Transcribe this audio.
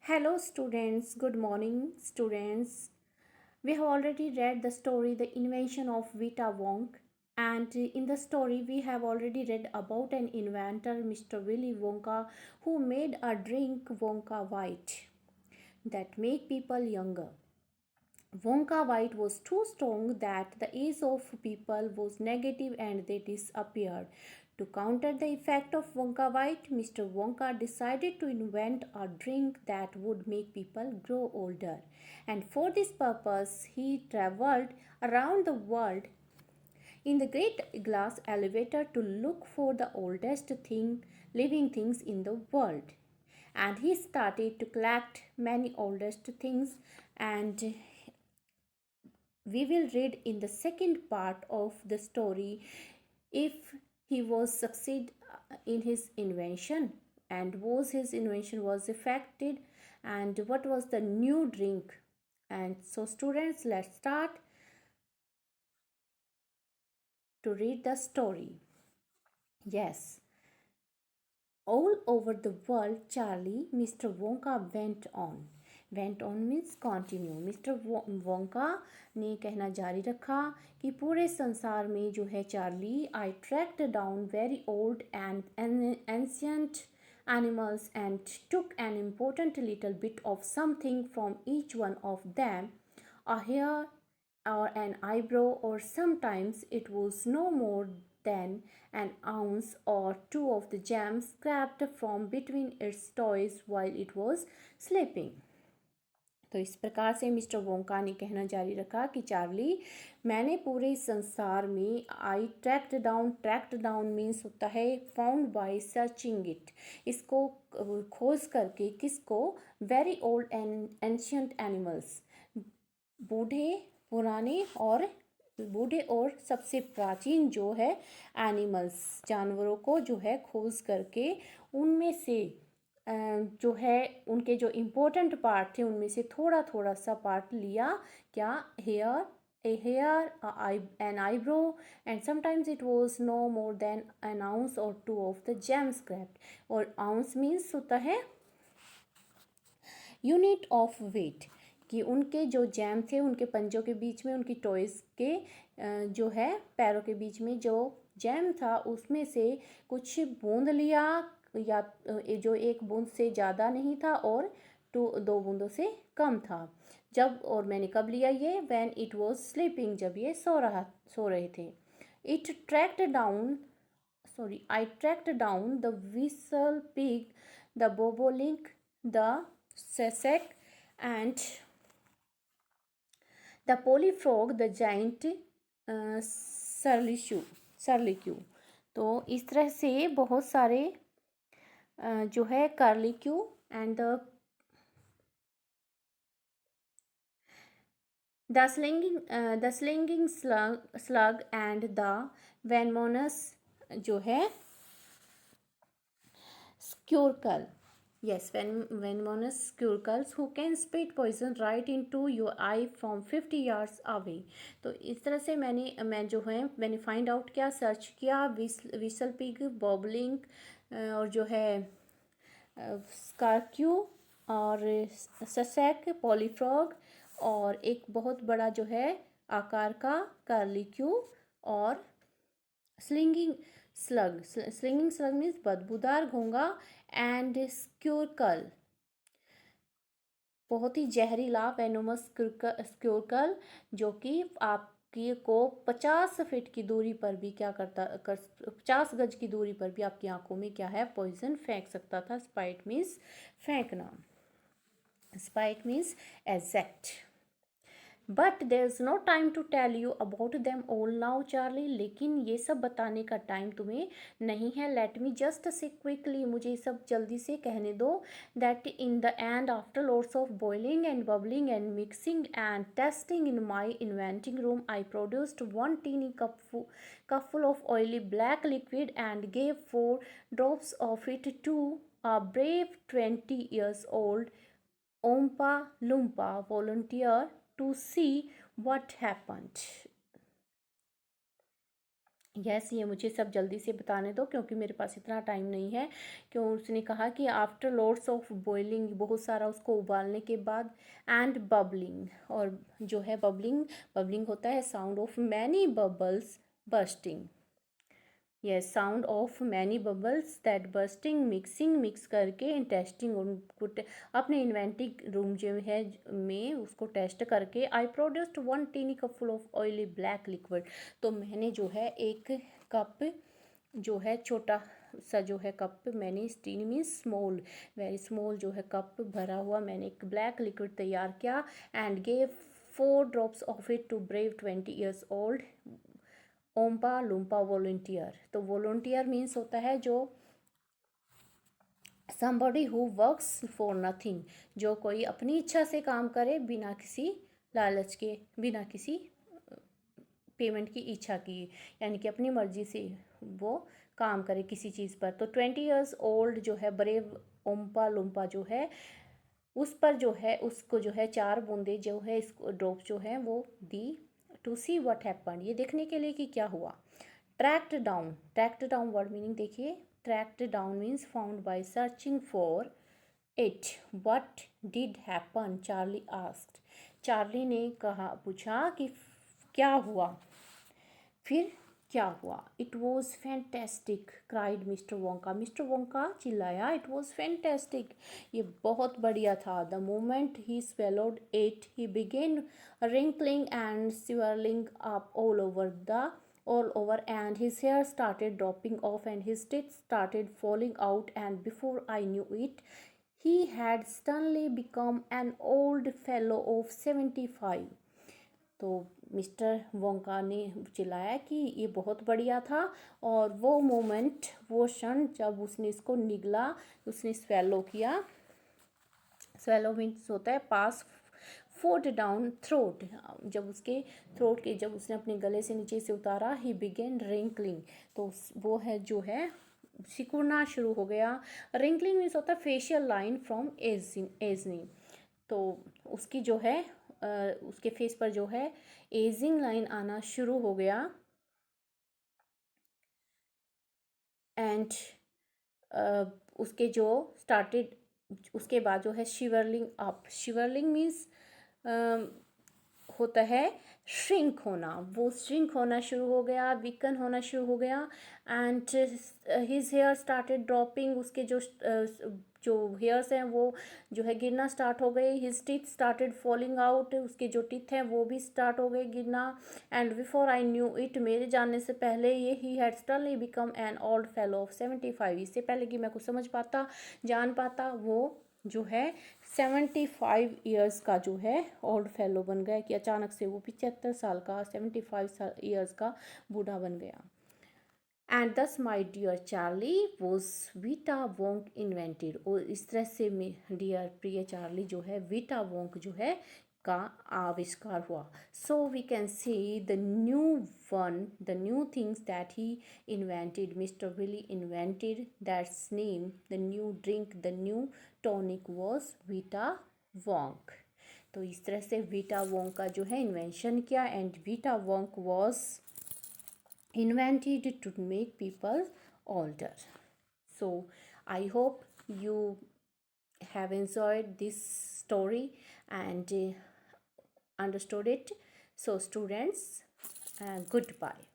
Hello, students. Good morning, students. We have already read the story, The Invention of Vita Wonk. And in the story, we have already read about an inventor, Mr. Willy Wonka, who made a drink Wonka White that make people younger. Wonka White was too strong that the age of people was negative and they disappeared. To counter the effect of Wonka White, Mr. Wonka decided to invent a drink that would make people grow older. And for this purpose, he traveled around the world in the great glass elevator to look for the oldest living things in the world. And he started to collect many oldest things, and we will read in the second part of the story if he was succeed in his invention, and was his invention was effected, and what was the new drink. And so students, let's start to read the story. Yes, all over the world, Charlie, Mr. Wonka went on. Went on means continue. Mister Wonka ने कहना जारी रखा कि पूरे संसार में जो है Charlie, I tracked down very old and ancient animals and took an important little bit of something from each one of them, a hair or an eyebrow, or sometimes it was no more than an ounce or two of the jam scraped from between its toes while it was sleeping. तो इस प्रकार से mister Wonka ने कहना जारी रखा कि Charlie, मैंने पूरे संसार में आई ट्रैक्ड डाउन मीन्स होता है फाउंड बाय सर्चिंग इट, इसको खोज करके, किसको, very old and ancient animals, बूढ़े पुराने और बूढ़े और सबसे प्राचीन जो है एनिमल्स, जानवरों को जो है खोज करके उनमें से जो है उनके जो इम्पोर्टेंट पार्ट थे उनमें से थोड़ा थोड़ा सा पार्ट लिया. क्या? Hair, a hair, an eyebrow, and sometimes it was no more than an ounce or two of the gem scrapped. और ounce means होता है यूनिट ऑफ वेट, कि उनके जो जैम थे उनके पंजों के बीच में, उनकी टॉयज़ के जो है पैरों के बीच में जो जैम था उसमें से कुछ बूंद लिया, या जो एक बूंद से ज़्यादा नहीं था और दो बूंदों से कम था. जब, और मैंने कब लिया ये? व्हेन इट वॉज स्लीपिंग, जब ये सो रहे थे. It tracked down I tracked down the whistle pig, the bobolink, the sesek, and the polyfrog, the giant curlicue. तो इस तरह से बहुत सारे जो है curlicue and the slinging slug and the venomous जो है स्क्यूरकल. Yes, venomous squirrels who can spit poison right into your eye from 50 yards away. तो इस तरह से मैंने फाइंड आउट किया, सर्च किया, विसल पिग, बॉबलिंग और जो है स्कारक्यू और ससेक, पॉलीफ्रॉग, और एक बहुत बड़ा जो है आकार का कार्लिक्यू, और स्लिंगिंग स्लग मीन्स बदबूदार घोंगा, एंड स्क्यूरकल बहुत ही जहरीला वेनोमस स्क्यूरकल, जो कि आपकी को 50 फीट की दूरी पर भी 50 गज की दूरी पर भी आपकी आंखों में क्या है, पॉइजन फेंक सकता था. स्पाइट मीन्स फेंकना, spite means eject. But there is no time to tell you about them all now Charlie, लेकिन ये सब बताने का टाइम तुम्हें नहीं है. Let me just say quickly, मुझे सब जल्दी से कहने दो. That in the end, after lots of boiling and bubbling and mixing and tasting in my inventing room, I produced 1 teeny cupful of oily black liquid and gave 4 drops of it to a brave 20 years old Oompa Loompa volunteer to see what happened. Yes, ये मुझे सब जल्दी से बताने दो क्योंकि मेरे पास इतना टाइम नहीं है। क्यों, उसने कहा कि आफ्टर लॉट्स ऑफ बॉइलिंग, बहुत सारा उसको उबालने के बाद, एंड बबलिंग, और जो है बबलिंग, बबलिंग होता है sound of many bubbles bursting. Yes, sound of many bubbles that bursting, mixing, mix करके, टेस्टिंग, उनको अपने इन्वेंटिंग रूम जो है में उसको टेस्ट करके, I produced 1 tiny cup full of oily black liquid. तो मैंने जो है एक कप जो है छोटा सा जो है कप, मैंने teeny means small, very small जो है कप भरा हुआ मैंने एक ब्लैक लिक्विड तैयार किया, and gave 4 drops of it to brave 20 years old Oompa Loompa volunteer. तो वॉलंटियर मीन्स होता है जो somebody who works for nothing, जो कोई अपनी इच्छा से काम करे बिना किसी लालच के, बिना किसी पेमेंट की इच्छा की, यानी कि अपनी मर्जी से वो काम करे किसी चीज़ पर। तो 20 years ओल्ड जो है ब्रेव ओम्पा लुम्पा जो है, उस पर जो है उसको जो है 4 बूंदे जो है इसको ड्रॉप जो है वो दी, टू सी व्हाट हैपन, ये देखने के लिए कि क्या हुआ। ट्रैक्ड डाउन वर्ड मीनिंग देखिए। Tracked down means found by searching for it. What did happen, Charlie asked. Charlie ने कहा, पूछा कि क्या हुआ, फिर क्या हुआ। It was fantastic cried mister Wonka, mister Wonka चिल्लाया, इट वॉज फैंटेस्टिक, ये बहुत बढ़िया था। The moment he swallowed it he begin wrinkling and swirling up all over, and his hair started dropping off and his teeth started falling out, and before I knew it he had suddenly become an old fellow of 75। तो mister Wonka ने चिल्लाया कि ये बहुत बढ़िया था, और वो मोमेंट, वो क्षण जब उसने इसको निगला, उसने स्वेलो किया। स्वेलो मीन्स होता है पास, फोर्ड डाउन थ्रोट, जब उसके थ्रोट के, जब उसने अपने गले से नीचे से उतारा, ही बिगेन रिंकलिंग, तो वो है जो है सिकुड़ना शुरू हो गया। रिंकलिंग मीन्स होता है फेशियल लाइन फ्रॉम एजनिंग, तो उसकी जो है उसके फेस पर जो है एजिंग लाइन आना शुरू हो गया। एंड उसके जो स्टार्टेड, उसके बाद जो है शिवरलिंग अप, शिवरलिंग मीन्स होता है श्रिंक होना, वो श्रिंक होना शुरू हो गया, वीकन होना शुरू हो गया। And his hair started dropping, उसके जो हेयर्स हैं वो जो है गिरना स्टार्ट हो गए। His teeth started falling out, उसके जो टीथ हैं वो भी स्टार्ट हो गए गिरना। And before I knew it, मेरे जानने से पहले ये, he had suddenly become an old fellow of 75, इससे पहले कि मैं कुछ समझ पाता, जान पाता, वो जो है 75 ईयर्स का जो है ओल्ड फेलो बन गया, कि अचानक से वो 75 साल का, 75 ईयर्स का बूढ़ा बन गया। And this my dear Charlie was Vita Wonk invented, और इस तरह से डियर प्रिय चार्ली जो है वीटा वोंक जो है का आविष्कार हुआ। So we can see the new one, the new things that he invented, mister Willy invented, that's name the new drink, the new tonic was Vita Wonk. तो इस तरह से वीटा वोंक का जो है इन्वेंशन किया, and Vita Wonk was invented to make people older. So I hope you have enjoyed this story and understood it. So students, goodbye.